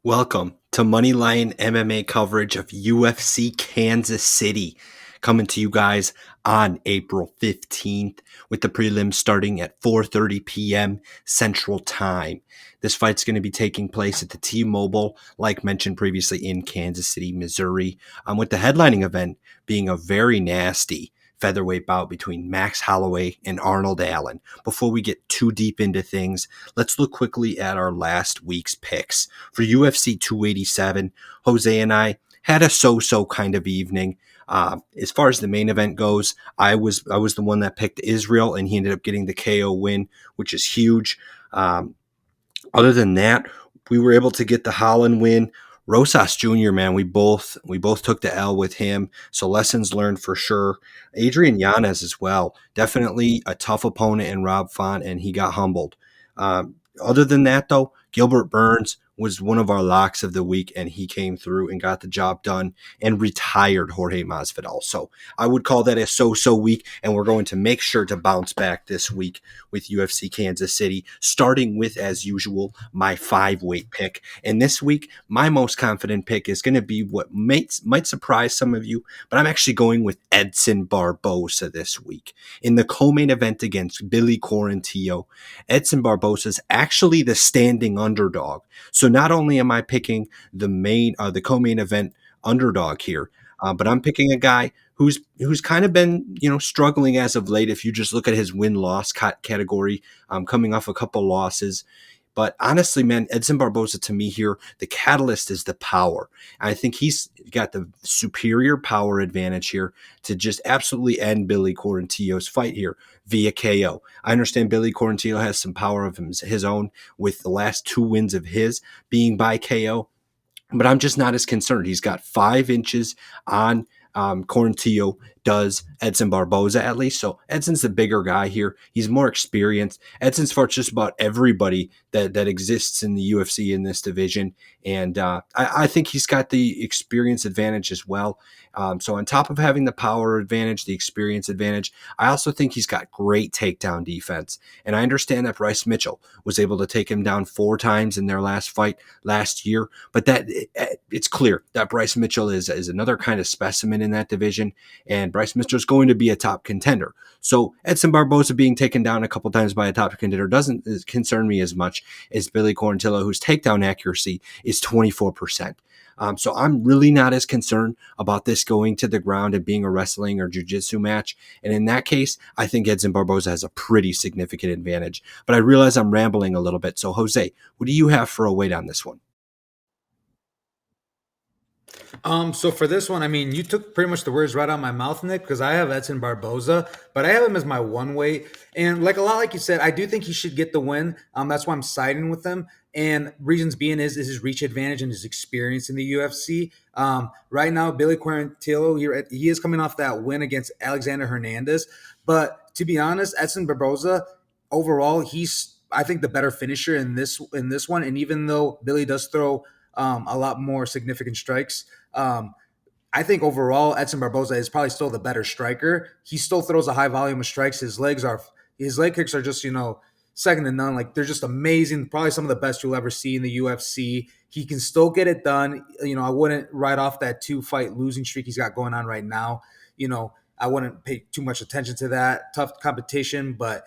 Welcome to Moneyline MMA coverage of UFC Kansas City, coming to you guys on April 15th with the prelims starting at 4:30 p.m. Central Time. This fight's going to be taking place at the T-Mobile, like mentioned previously, in Kansas City, Missouri, with the headlining event being a very nasty featherweight bout between Max Holloway and Arnold Allen. Before we get too deep into things, let's look quickly at our last week's picks. For UFC 287, Jose and I had a so-so kind of evening. As far as the main event goes, I was the one that picked Israel, and he ended up getting the KO win, which is huge. Other than that, we were able to get the Holland win. Rosas Jr., man, we both took the L with him, so lessons learned for sure. Adrian Yanez as well, definitely a tough opponent in Rob Font, and he got humbled. Other than that, though, Gilbert Burns was one of our locks of the week, and he came through and got the job done and retired Jorge Masvidal. So I would call that a so-so week, and we're going to make sure to bounce back this week with UFC Kansas City, starting with, as usual, my 5-weight pick. And this week, my most confident pick is going to be what might surprise some of you, but I'm actually going with Edson Barboza this week. In the co-main event against Billy Quarantillo, Edson Barboza is actually the standing underdog. So not only am I picking the co-main event underdog here, but I'm picking a guy who's kind of been struggling as of late. If you just look at his win-loss category, coming off a couple losses. But honestly, man, Edson Barboza, to me here, the catalyst is the power. I think he's got the superior power advantage here to just absolutely end Billy Quarantillo's fight here via KO. I understand Billy Quarantillo has some power of his own, with the last 2 wins of his being by KO. But I'm just not as concerned. He's got 5 inches on Quarantillo does Edson Barboza, at least. So Edson's the bigger guy here. He's more experienced. Edson's fought just about everybody that exists in the UFC in this division. And I think he's got the experience advantage as well. So on top of having the power advantage, the experience advantage, I also think he's got great takedown defense. And I understand that Bryce Mitchell was able to take him down 4 times in their last fight last year. But it's clear that Bryce Mitchell is another kind of specimen in that division. And Bryce Mitchell is going to be a top contender. So Edson Barboza being taken down a couple times by a top contender doesn't concern me as much as Billy Quarantillo, whose takedown accuracy is 24%. So I'm really not as concerned about this going to the ground and being a wrestling or jiu-jitsu match. And in that case, I think Edson Barboza has a pretty significant advantage. But I realize I'm rambling a little bit. So Jose, what do you have for a weight on this one? So for this one, I mean, you took pretty much the words right out of my mouth, Nick, because I have Edson Barboza, but I have him as my 1 weight. And like you said, I do think he should get the win. That's why I'm siding with him. And reasons being is his reach advantage and his experience in the UFC. Right now, Billy Quarantillo, he is coming off that win against Alexander Hernandez. But to be honest, Edson Barboza, overall, he's, I think, the better finisher in this one. And even though Billy does throw a lot more significant strikes, I think overall Edson Barboza is probably still the better striker. He still throws a high volume of strikes. His leg kicks are just, second to none. Like, they're just amazing. Probably some of the best you'll ever see in the UFC. He can still get it done. I wouldn't write off that 2-fight losing streak he's got going on right now. I wouldn't pay too much attention to that. Tough competition, but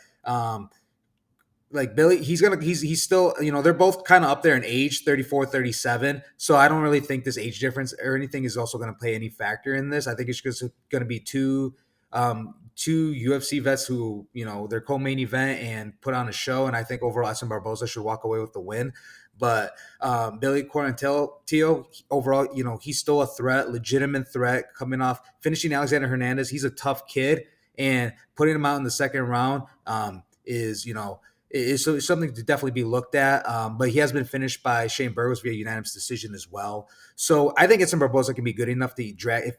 like Billy, he's still, they're both kind of up there in age, 34, 37. So I don't really think this age difference or anything is also going to play any factor in this. I think it's just going to be two UFC vets who, their co-main event and put on a show. And I think overall Edson Barboza should walk away with the win. But Billy Quarantillo, overall, he's still a threat, legitimate threat, coming off finishing Alexander Hernandez. He's a tough kid, and putting him out in the second round is something to definitely be looked at. But he has been finished by Shane Burgos via unanimous decision as well. So I think Edson Barboza can be good enough to drag,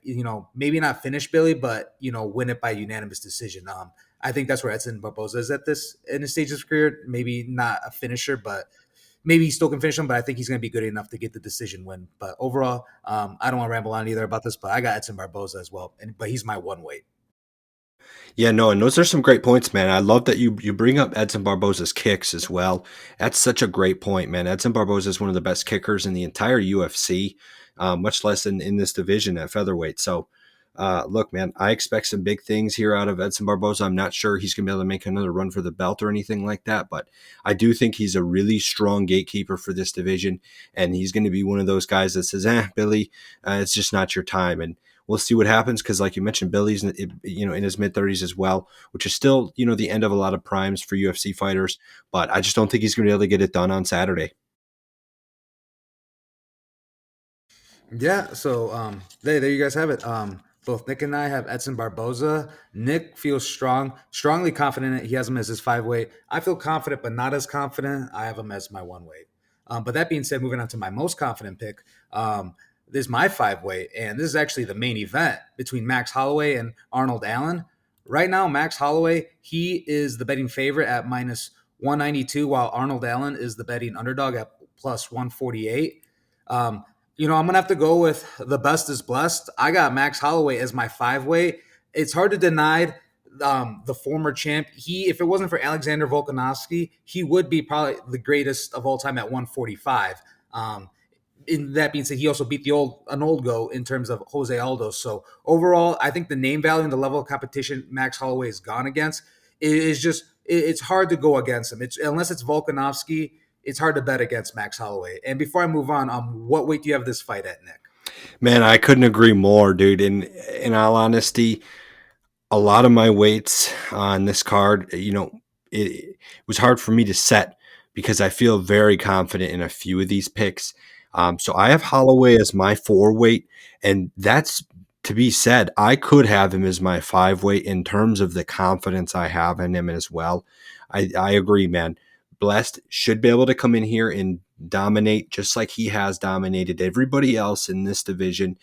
maybe not finish Billy, but, win it by unanimous decision. I think that's where Edson Barboza is in his stage of his career. Maybe not a finisher, but maybe he still can finish him, but I think he's going to be good enough to get the decision win. But overall, I don't want to ramble on either about this, but I got Edson Barboza as well. But he's my 1 weight. Yeah, no, and those are some great points, man. I love that you bring up Edson Barboza's kicks as well. That's such a great point, man. Edson Barboza is one of the best kickers in the entire UFC, much less in this division at featherweight. So, look, man, I expect some big things here out of Edson Barboza. I'm not sure he's going to be able to make another run for the belt or anything like that, but I do think he's a really strong gatekeeper for this division, and he's going to be one of those guys that says, Billy, it's just not your time. And we'll see what happens because, like you mentioned, Billy's in his mid-30s as well, which is still the end of a lot of primes for UFC fighters. But I just don't think he's going to be able to get it done on Saturday. Yeah, so there you guys have it. Both Nick and I have Edson Barboza. Nick feels strongly confident. He has him as his 5 weight. I feel confident, but not as confident. I have him as my 1 weight. But that being said, moving on to my most confident pick, this is my 5 weight, and this is actually the main event between Max Holloway and Arnold Allen. Right now, Max Holloway, he is the betting favorite at minus 192, while Arnold Allen is the betting underdog at plus 148. I'm gonna have to go with the best is blessed. I got Max Holloway as my 5 weight. It's hard to deny the former champ. If it wasn't for Alexander Volkanovski, he would be probably the greatest of all time at 145. In that being said, he also beat an old goat in terms of Jose Aldo. So overall, I think the name value and the level of competition Max Holloway has gone against is just it's hard to go against him. It's unless it's Volkanovski, it's hard to bet against Max Holloway. And before I move on, what weight do you have this fight at, Nick? Man, I couldn't agree more, dude. In all honesty, a lot of my weights on this card, it was hard for me to set because I feel very confident in a few of these picks. So I have Holloway as my 4 weight, and that's to be said. I could have him as my 5 weight in terms of the confidence I have in him as well. I agree, man. Blessed should be able to come in here and dominate just like he has dominated everybody else in this division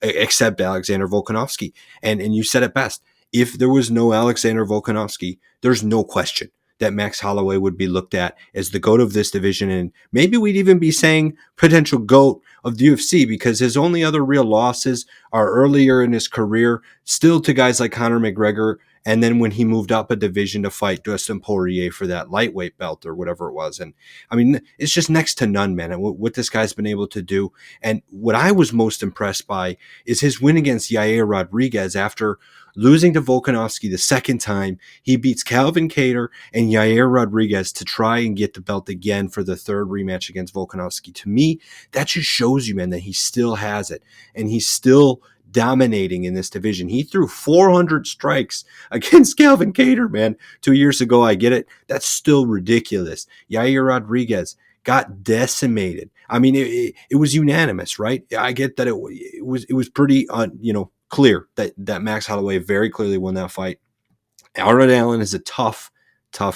except Alexander Volkanovski. And you said it best. If there was no Alexander Volkanovski, there's no question that Max Holloway would be looked at as the GOAT of this division. And maybe we'd even be saying potential GOAT of the UFC because his only other real losses are earlier in his career, still to guys like Conor McGregor. And then when he moved up a division to fight Dustin Poirier for that lightweight belt or whatever it was. And I mean, it's just next to none, man, and what this guy's been able to do. And what I was most impressed by is his win against Yair Rodriguez after losing to Volkanovski the second time. He beats Calvin Kattar and Yair Rodriguez to try and get the belt again for the third rematch against Volkanovski. To me, that just shows you, man, that he still has it and he's still dominating in this division. He threw 400 strikes against Calvin Kattar, man, 2 years ago. I get it. That's still ridiculous. Yair Rodriguez got decimated. I mean, it was unanimous, right? I get that it was pretty, clear that Max Holloway very clearly won that fight. Arnold Allen is a tough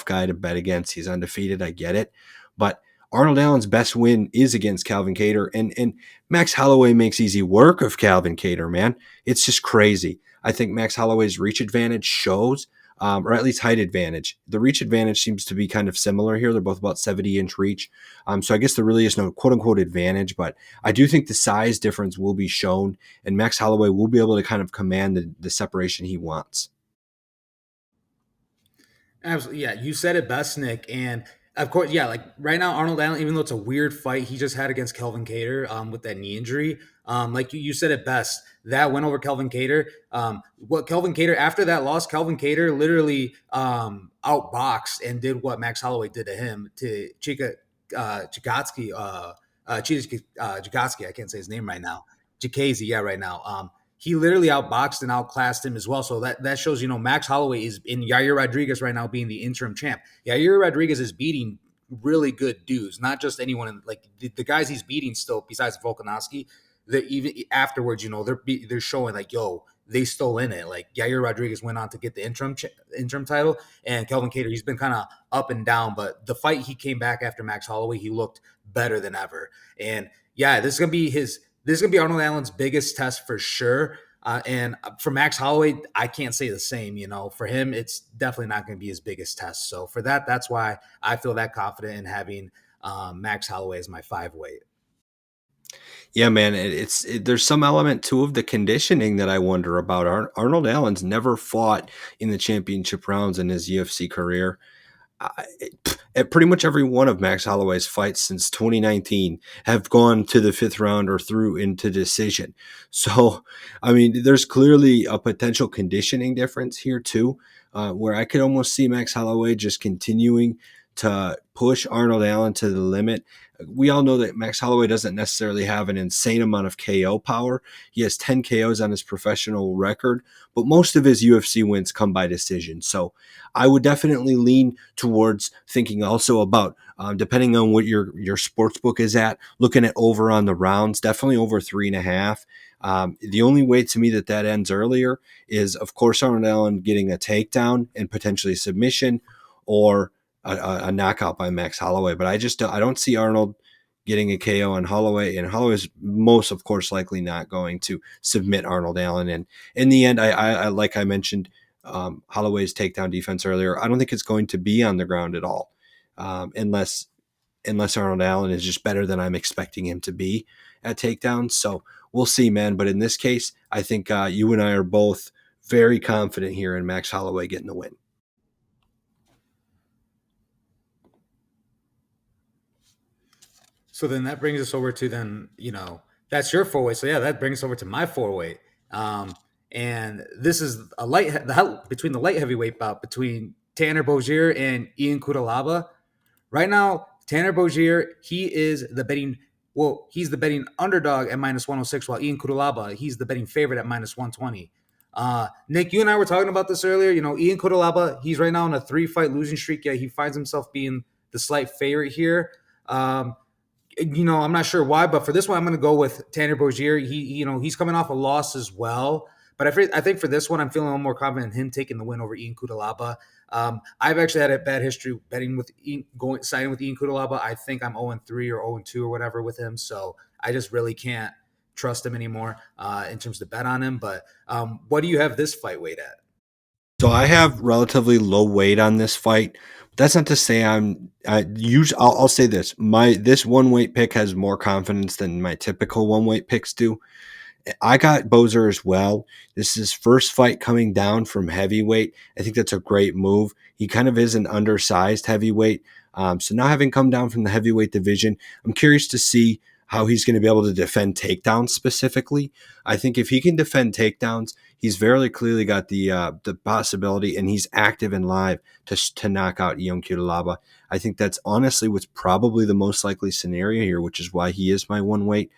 guy to bet against. He's undefeated. I get it. But Arnold Allen's best win is against Calvin Kattar. And Max Holloway makes easy work of Calvin Kattar, man. It's just crazy. I think Max Holloway's reach advantage shows, or at least height advantage. The reach advantage seems to be kind of similar here. They're both about 70-inch reach. So I guess there really is no quote-unquote advantage, but I do think the size difference will be shown, and Max Holloway will be able to kind of command the separation he wants. Absolutely. Yeah, you said it best, Nick. And of course, yeah, like right now, Arnold Allen, even though it's a weird fight he just had against Kelvin Kattar with that knee injury, like you said it best, that went over Kelvin Kattar. What Kelvin Kattar, after that loss, Kelvin Kattar literally outboxed and did what Max Holloway did to him, to Chikatsky, Chikatsky, I can't say his name right now. Jakazi, yeah, right now. He literally outboxed and outclassed him as well. So that shows, Max Holloway is in Yair Rodriguez right now being the interim champ. Yair Rodriguez is beating really good dudes, not just anyone like the guys he's beating still besides Volkanovski. That even afterwards, they're showing like, yo, they still in it. Like Yair Rodriguez went on to get the interim title, and Kelvin Kattar, he's been kind of up and down, but the fight he came back after Max Holloway, he looked better than ever. And yeah, this is gonna be Arnold Allen's biggest test for sure. And for Max Holloway, I can't say the same. For him, it's definitely not going to be his biggest test. So for that's why I feel that confident in having Max Holloway as my 5 weight. Yeah, man, there's some element too of the conditioning that I wonder about. Arnold Allen's never fought in the championship rounds in his UFC career. At pretty much every one of Max Holloway's fights since 2019 have gone to the fifth round or through into decision. So, I mean, there's clearly a potential conditioning difference here too, where I could almost see Max Holloway just continuing to push Arnold Allen to the limit. We all know that Max Holloway doesn't necessarily have an insane amount of KO power. He has 10 KOs on his professional record, but most of his UFC wins come by decision. So I would definitely lean towards thinking also about, depending on what your sports book is at, looking at over on the rounds, definitely over 3.5. The only way to me that ends earlier is, of course, Arnold Allen getting a takedown and potentially submission, or a knockout by Max Holloway. But I don't see Arnold getting a KO on Holloway, and Holloway is most, of course, likely not going to submit Arnold Allen. And in the end, I like I mentioned, Holloway's takedown defense earlier, I don't think it's going to be on the ground at all, unless Arnold Allen is just better than I'm expecting him to be at takedowns. So we'll see, man. But in this case, I think you and I are both very confident here in Max Holloway getting the win. So then that brings us over to that's your four weight. So yeah, that brings us over to my four weight. And this is between the light heavyweight bout between Tanner Boser and Ian Cuțelaba. Right now, Tanner Boser, he's the betting underdog at -106, while Ian Cuțelaba, he's the betting favorite at -120. Nick, you and I were talking about this earlier. Ian Cuțelaba, he's right now on a 3-fight losing streak. Yeah, he finds himself being the slight favorite here. I'm not sure why, but for this one, I'm going to go with Tanner Boser. He's coming off a loss as well. But I think for this one, I'm feeling a little more confident in him taking the win over Ian Cuțelaba. I've actually had a bad history betting with siding with Ian Cuțelaba. I think I'm 0-3 or 0-2 or whatever with him. So I just really can't trust him anymore in terms of bet on him. But what do you have this fight weight at? So I have relatively low weight on this fight. That's not to say I'll say this. This one weight pick has more confidence than my typical one weight picks do. I got Boser as well. This is his first fight coming down from heavyweight. I think that's a great move. He kind of is an undersized heavyweight. So now having come down from the heavyweight division, I'm curious to see how he's going to be able to defend takedowns specifically. I think if he can defend takedowns, he's very clearly got the possibility, and he's active and live to knock out Ion Cuțelaba. I think that's honestly what's probably the most likely scenario here, which is why he is my one weight.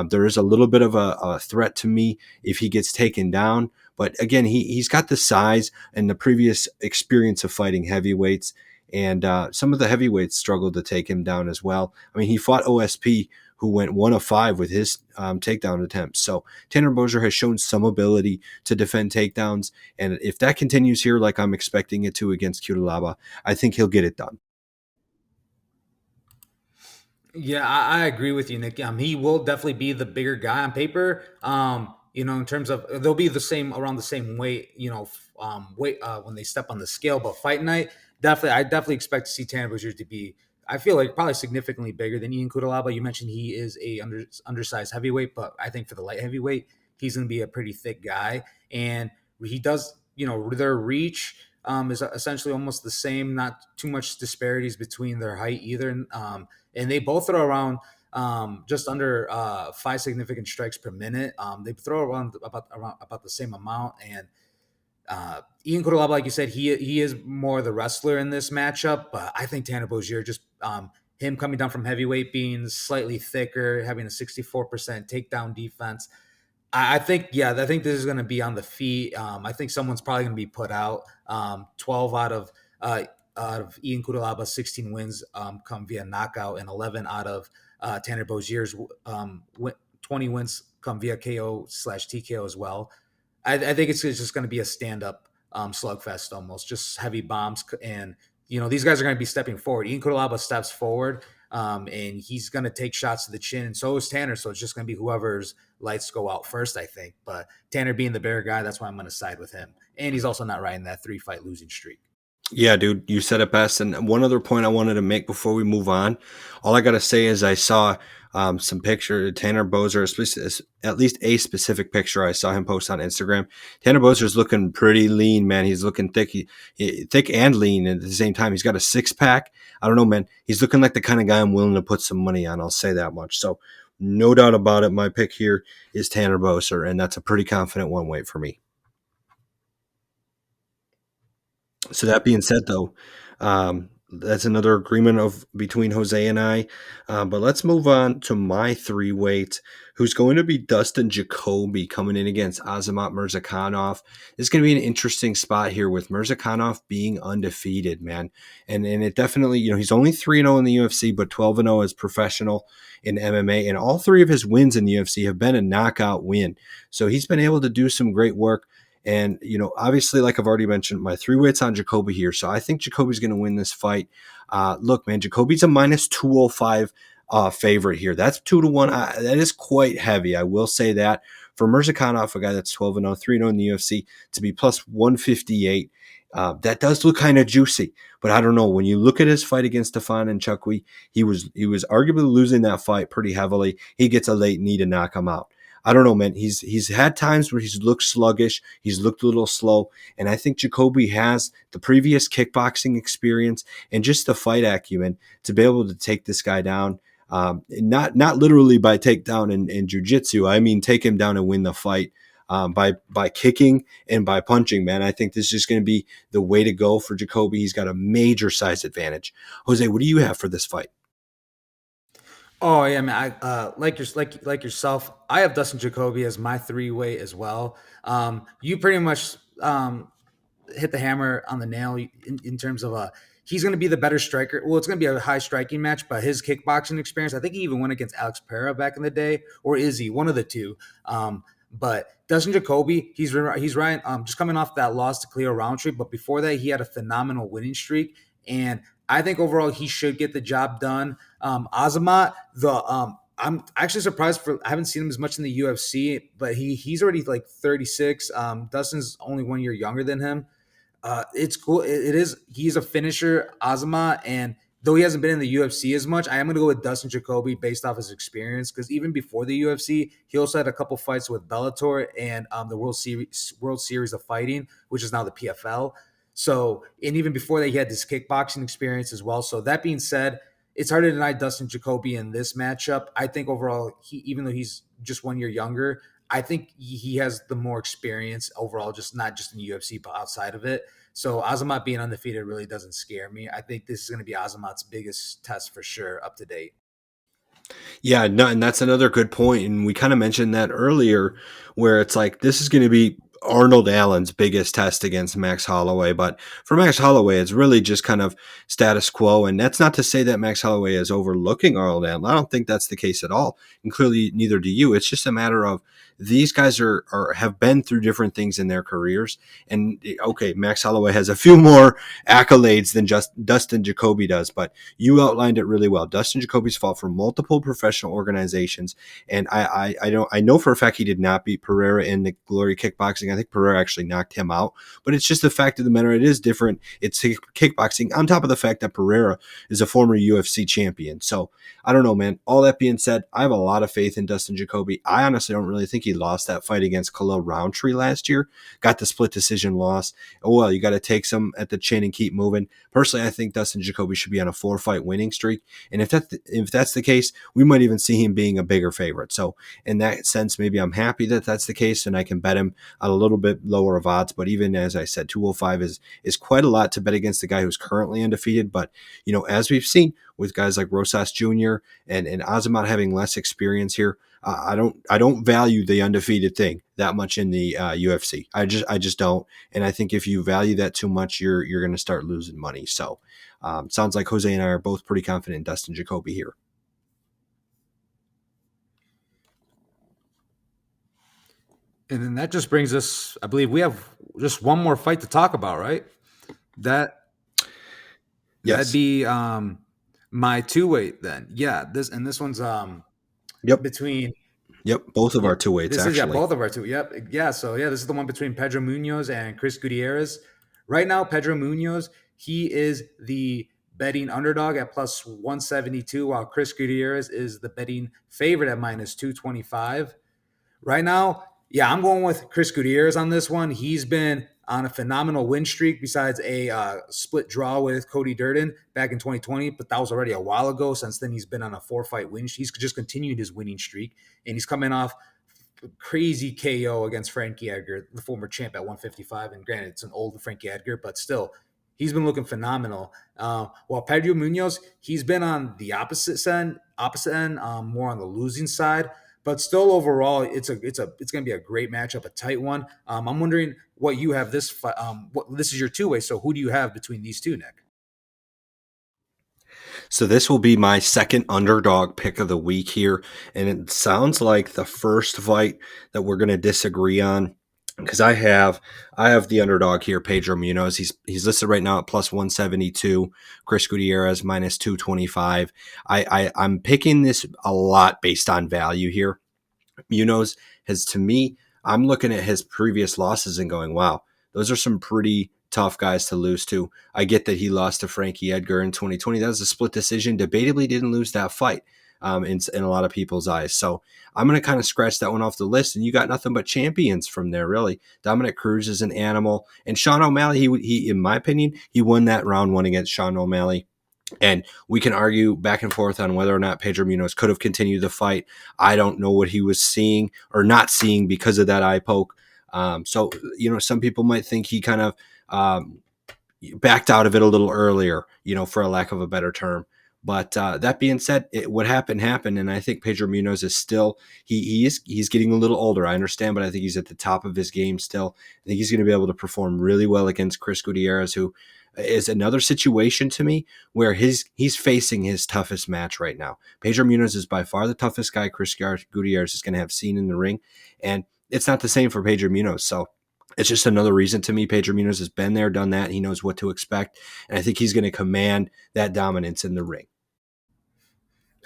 There is a little bit of a threat to me if he gets taken down. But again, he's got the size and the previous experience of fighting heavyweights. And some of the heavyweights struggled to take him down as well. I mean, he fought OSP, who went 1 of 5 with his takedown attempts. So Tanner Boser has shown some ability to defend takedowns. And if that continues here like I'm expecting it to against Cuțelaba, I think he'll get it done. Yeah, I agree with you, Nick. He will definitely be the bigger guy on paper. In terms of they'll be around the same weight, weight when they step on the scale. But fight night, I definitely expect to see Tanner Boser to be, I feel like, probably significantly bigger than Ian Cuțelaba. You mentioned he is a undersized heavyweight, but I think for the light heavyweight, he's going to be a pretty thick guy, and he does, their reach is essentially almost the same. Not too much disparities between their height either. And they both throw around just under 5 significant strikes per minute. They throw around about the same amount. And Ian Cuțelaba, like you said, he is more the wrestler in this matchup. But I think Tanner Boser, just him coming down from heavyweight, being slightly thicker, having a 64% takedown defense. I think this is going to be on the feet. I think someone's probably going to be put out. 12 out of Ian Cuțelaba's 16 wins come via knockout, and 11 out of Tanner Boser's 20 wins come via KO/TKO as well. I think it's just going to be a stand-up slugfest almost, just heavy bombs. And, these guys are going to be stepping forward. Ian Cuțelaba steps forward, and he's going to take shots to the chin, and so is Tanner. So it's just going to be whoever's lights go out first, I think. But Tanner being the bigger guy, that's why I'm going to side with him. And he's also not riding that 3-fight losing streak. Yeah, dude, you said it best. And one other point I wanted to make before we move on. All I got to say is I saw some picture. Tanner Boser, at least a specific picture I saw him post on Instagram. Tanner Boser's looking pretty lean, man. He's looking thick, thick and lean at the same time. He's got a 6-pack. I don't know, man. He's looking like the kind of guy I'm willing to put some money on. I'll say that much. So no doubt about it. My pick here is Tanner Boser, and that's a pretty confident one weight for me. So that being said, though, that's another agreement of between Jose and I. But let's move on to my 3 weight, who's going to be Dustin Jacoby coming in against Azamat Murzakanov. It's going to be an interesting spot here with Murzakanov being undefeated, man. And it definitely, he's only 3-0 in the UFC, but 12-0 as professional in MMA. And all 3 of his wins in the UFC have been a knockout win. So he's been able to do some great work. And, obviously, like I've already mentioned, my 3 weights on Jacoby here. So I think Jacoby's going to win this fight. Look, man, Jacoby's a minus 205 favorite here. That's 2-1. That is quite heavy. I will say that. For Murzakanov, a guy that's 12-0, 3-0 in the UFC, to be plus 158, that does look kind of juicy. But I don't know. When you look at his fight against Stefan and Chukwui, he was arguably losing that fight pretty heavily. He gets a late knee to knock him out. I don't know, man. He's had times where he's looked sluggish. He's looked a little slow. And I think Jacoby has the previous kickboxing experience and just the fight acumen to be able to take this guy down. Not literally by takedown in jiu-jitsu. I mean, take him down and win the fight by kicking and by punching, man. I think this is just going to be the way to go for Jacoby. He's got a major size advantage. Jose, what do you have for this fight? Oh yeah, man. I like yourself. I have Dustin Jacoby as my 3 weight as well. You pretty much hit the hammer on the nail in terms of he's going to be the better striker. Well, it's going to be a high striking match, but his kickboxing experience, I think he even went against Alex Pereira back in the day, or is he one of the two? But Dustin Jacoby, he's right. Just coming off that loss to Cleo Roundtree, but before that, he had a phenomenal winning streak, and I think overall he should get the job done. Azamat, I'm actually surprised I haven't seen him as much in the UFC, but he's already like 36. Dustin's only 1 year younger than him. It's cool. He's a finisher, Azamat, and though he hasn't been in the UFC as much, I am going to go with Dustin Jacoby based off his experience, because even before the UFC, he also had a couple fights with Bellator and the World Series of Fighting, which is now the PFL. So, and even before that, he had this kickboxing experience as well. So that being said, it's hard to deny Dustin Jacoby in this matchup. I think overall, even though he's just 1 year younger, I think he has the more experience overall, just not just in the UFC, but outside of it. So Azamat being undefeated really doesn't scare me. I think this is going to be Azamat's biggest test for sure, up to date. Yeah, no, and that's another good point. And we kind of mentioned that earlier, where it's like this is going to be Arnold Allen's biggest test against Max Holloway. But for Max Holloway, it's really just kind of status quo. And that's not to say that Max Holloway is overlooking Arnold Allen. I don't think that's the case at all. And clearly, neither do you. It's just a matter of these guys have been through different things in their careers. And okay, Max Holloway has a few more accolades than just Dustin Jacoby does, but you outlined it really well. Dustin Jacoby's fought for multiple professional organizations, and I know for a fact he did not beat Pereira in the Glory Kickboxing. I think Pereira actually knocked him out, but it's just the fact of the matter. It is different. It's kickboxing on top of the fact that Pereira is a former UFC champion. So I don't know, man. All that being said, I have a lot of faith in Dustin Jacoby. I honestly don't really think he lost that fight against Khalil Roundtree last year. Got the split decision loss. Oh, well, you got to take some at the chin and keep moving. Personally, I think Dustin Jacoby should be on a 4-fight winning streak. And if that's the case, we might even see him being a bigger favorite. So in that sense, maybe I'm happy that that's the case, and I can bet him at a little bit lower of odds. But even as I said, 205 is quite a lot to bet against the guy who's currently undefeated. But, as we've seen with guys like Rosas Jr. and Azamat having less experience here, I don't value the undefeated thing that much in the UFC. I just don't. And I think if you value that too much, you're going to start losing money. So sounds like Jose and I are both pretty confident in Dustin Jacoby here. And then that just brings us, I believe we have just one more fight to talk about, right? That'd be my 2-weight then. Yeah, this one's between both of our 2 weights actually. Both of our 2. Yep. Yeah, so this is the one between Pedro Munhoz and Chris Gutierrez. Right now, Pedro Munhoz, he is the betting underdog at plus 172, while Chris Gutierrez is the betting favorite at minus 225. Right now, yeah, I'm going with Chris Gutierrez on this one. He's been on a phenomenal win streak besides a split draw with Cody Durden back in 2020, but that was already a while ago. Since then, he's been on a 4-fight win. He's just continued his winning streak, and he's coming off crazy KO against Frankie Edgar, the former champ at 155. And granted, it's an old Frankie Edgar, but still, he's been looking phenomenal. While Pedro Munhoz, he's been on the opposite end, more on the losing side. But still, overall, it's going to be a great matchup, a tight one. I'm wondering what you have this. This is your two-way. So who do you have between these two, Nick? So this will be my second underdog pick of the week here, and it sounds like the first fight that we're going to disagree on, because I have the underdog here, Pedro Munhoz. He's listed right now at plus 172. Chris Gutierrez minus 225. I'm picking this a lot based on value here. Munhoz has, to me, I'm looking at his previous losses and going, wow, those are some pretty tough guys to lose to. I get that he lost to Frankie Edgar in 2020. That was a split decision. Debatably didn't lose that fight in a lot of people's eyes. So I'm going to kind of scratch that one off the list. And you got nothing but champions from there, really. Dominic Cruz is an animal. And Sean O'Malley, he in my opinion, he won that round one against Sean O'Malley. And we can argue back and forth on whether or not Pedro Munhoz could have continued the fight. I don't know what he was seeing or not seeing because of that eye poke. So, some people might think he kind of backed out of it a little earlier, for a lack of a better term. But that being said, what happened, and I think Pedro Munhoz is still he's getting a little older. I understand, but I think he's at the top of his game still. I think he's going to be able to perform really well against Chris Gutierrez, who is another situation to me where he's facing his toughest match right now. Pedro Munhoz is by far the toughest guy Chris Gutierrez is going to have seen in the ring, and it's not the same for Pedro Munhoz. So it's just another reason to me. Pedro Munhoz has been there, done that. He knows what to expect, and I think he's going to command that dominance in the ring.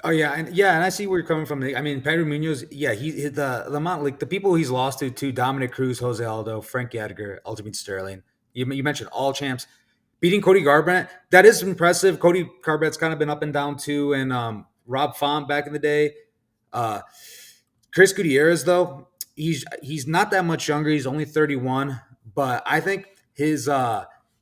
Oh yeah, and I see where you're coming from. I mean, Pedro Munhoz, yeah, the amount, like the people he's lost to Dominic Cruz, Jose Aldo, Frankie Edgar, Aljamain Sterling. You mentioned all champs. Beating Cody Garbrandt, that is impressive. Cody Garbrandt's kind of been up and down too, and Rob Font back in the day. Chris Gutierrez, though, he's not that much younger. He's only 31, but I think his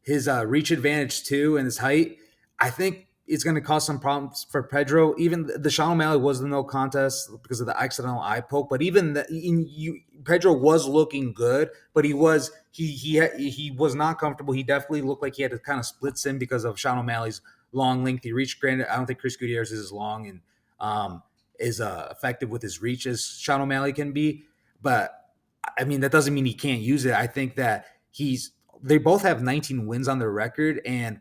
reach advantage too and his height, I think it's going to cause some problems for Pedro. Even the Sean O'Malley was the no contest because of the accidental eye poke, but even Pedro was looking good, but he was not comfortable. He definitely looked like he had to kind of split sim because of Sean O'Malley's long, lengthy reach. Granted, I don't think Chris Gutierrez is as long and is effective with his reach as Sean O'Malley can be, but I mean that doesn't mean he can't use it. I think that they both have 19 wins on their record, and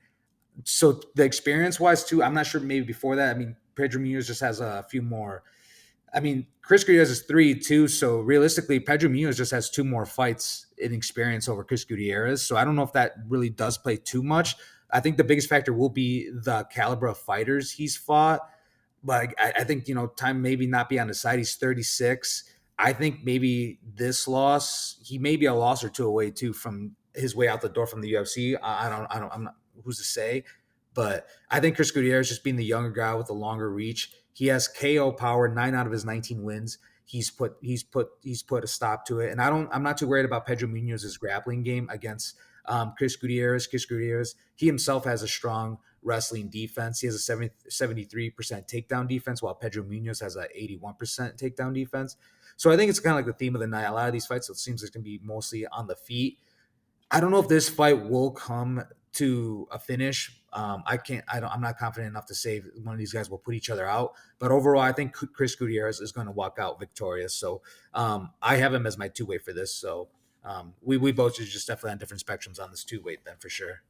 so the experience wise too, I'm not sure. Maybe before that, I mean, Pedro Munhoz just has a few more. I mean, Chris Gutierrez is 3-2, so realistically, Pedro Munhoz just has 2 more fights in experience over Chris Gutierrez. So I don't know if that really does play too much. I think the biggest factor will be the caliber of fighters he's fought. But I think time maybe not be on his side. He's 36. I think maybe this loss, he may be a loss or two away too from his way out the door from the UFC. I'm not. Who's to say? But I think Chris Gutierrez, just being the younger guy with the longer reach, he has KO power. 9 out of his 19 wins, he's put a stop to it. And I'm not too worried about Pedro Munhoz's grappling game against Chris Gutierrez. Chris Gutierrez, he himself has a strong wrestling defense. He has a 73% takedown defense, while Pedro Munhoz has a 81% takedown defense. So I think it's kind of like the theme of the night. A lot of these fights, it seems like, it's going to be mostly on the feet. I don't know if this fight will come to a finish. I'm not confident enough to say one of these guys will put each other out. But overall, I think Chris Gutierrez is going to walk out victorious. So I have him as my two-way for this. So we both are just definitely on different spectrums on this two-weight then for sure.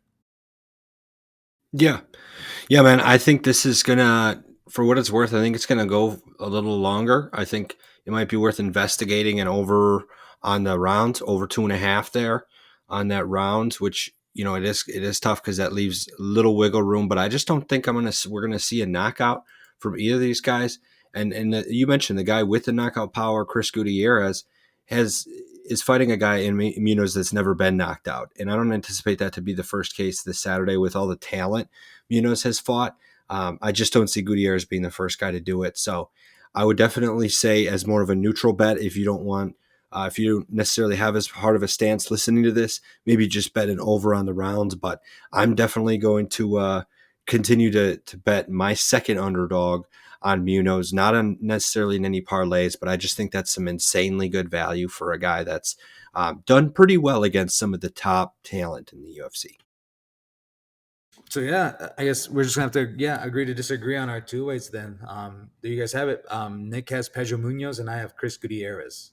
Yeah, man. I think this is gonna, for what it's worth, I think it's gonna go a little longer. I think it might be worth investigating an over on the round, over 2.5 there on that round, which it is tough because that leaves little wiggle room. But I just don't think we're gonna see a knockout from either of these guys. And you mentioned the guy with the knockout power, Chris Gutierrez, is fighting a guy in Munhoz that's never been knocked out. And I don't anticipate that to be the first case this Saturday with all the talent Munhoz has fought. I just don't see Gutierrez being the first guy to do it. So I would definitely say, as more of a neutral bet, if you don't want, if you don't necessarily have as hard of a stance listening to this, maybe just bet an over on the rounds. But I'm definitely going to continue to bet my second underdog on Munhoz, not on necessarily in any parlays, but I just think that's some insanely good value for a guy that's done pretty well against some of the top talent in the UFC. So yeah, I guess we're just gonna have to agree to disagree on our two weights then. There you guys have it. Nick has Pedro Munhoz and I have Chris Gutierrez.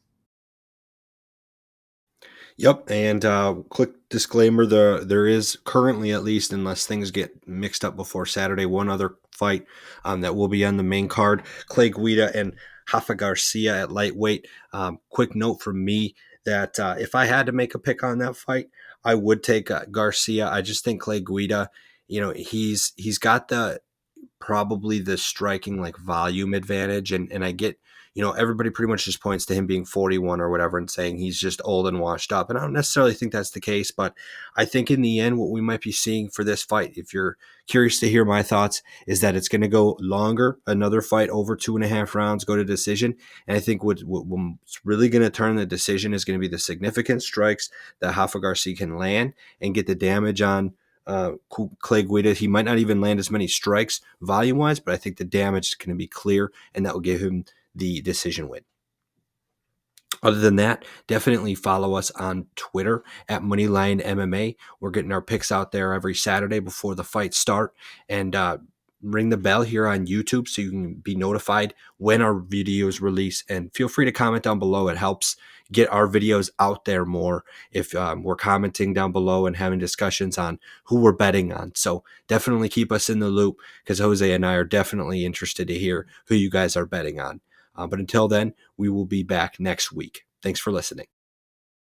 Yep, and quick disclaimer: there is currently, at least unless things get mixed up before Saturday, one other fight that will be on the main card: Clay Guida and Rafa Garcia at lightweight. Quick note from me that if I had to make a pick on that fight, I would take Garcia. I just think Clay Guida, he's got probably the striking like volume advantage, and I get, everybody pretty much just points to him being 41 or whatever and saying he's just old and washed up, and I don't necessarily think that's the case. But I think in the end what we might be seeing for this fight, if you're curious to hear my thoughts, is that it's going to go longer, another fight over 2.5 rounds, go to decision. And I think what's really going to turn the decision is going to be the significant strikes that Rafa Garcia can land and get the damage on Clay Guida. He might not even land as many strikes volume wise, but I think the damage is going to be clear, and that will give him the decision win. Other than that, definitely follow us on Twitter at Moneyline MMA. We're getting our picks out there every Saturday before the fights start, and ring the bell here on YouTube so you can be notified when our videos release. And feel free to comment down below. It helps get our videos out there more if we're commenting down below and having discussions on who we're betting on. So definitely keep us in the loop, because Jose and I are definitely interested to hear who you guys are betting on. But until then, we will be back next week. Thanks for listening.